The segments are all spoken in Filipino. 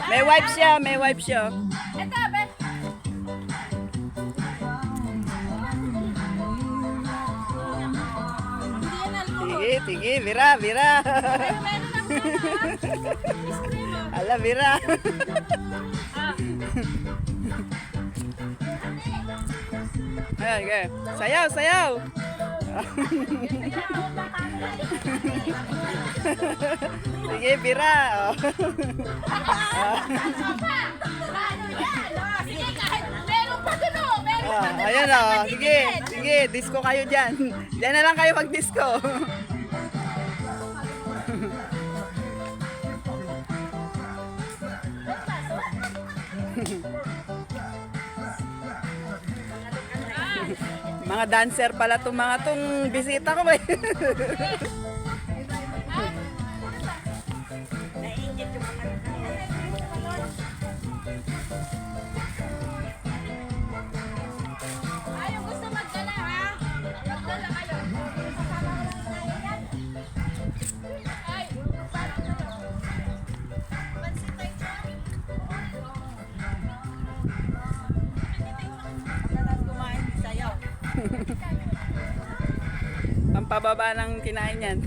May wipe siya, may wipe siya. Ito, be. Sige, sige, Vira, Vira. Ala, Vira. Ayan, okay. Sayaw, sayaw. Sige, Vira. Oh. Sige, kahit meron pa dun, oh. Meron pa dun. Ayan o, sige, sige, disco kayo dyan. Dyan na lang kayo mag-disco. Mga dancer pala itong mga itong bisita ko ba? Ayaw gusto magdala, ha? Magdala kayo. Ay, parang ano? Pansit tayo dyan. Kumain, sayaw. Pampababa ng kinain yan.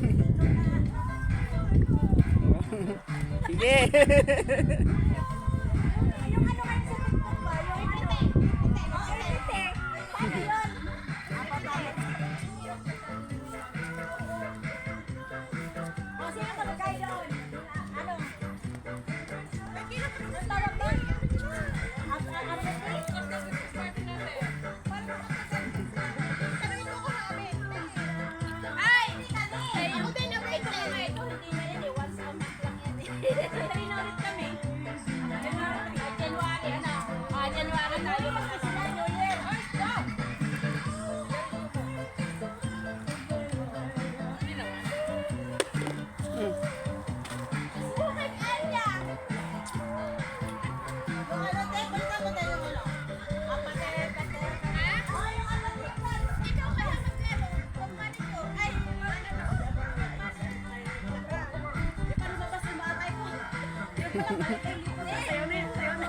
Sige. Yung ano kayo sa TikTok ba? Yung ano? Ite. Paano yun? O, sino magkay doon? Ano? Ang tawag doon? Ay! Ako din update ko na ito. Hindi na yan eh. Once a month lang yan eh. Dali na ulit kami. January, ano? January tayo. Magkasila, New Year. Go! Sukat, Anya! Yung ano, te, balikan mo tayo yung ano. Pater. Oh, yung ano, tingnan. Ikaw kaya magkano? Kumpanin ko. Ay, ano. Di pa lumabas yung batay ko. Di pa lang balik. Sayo na yun, sayo na.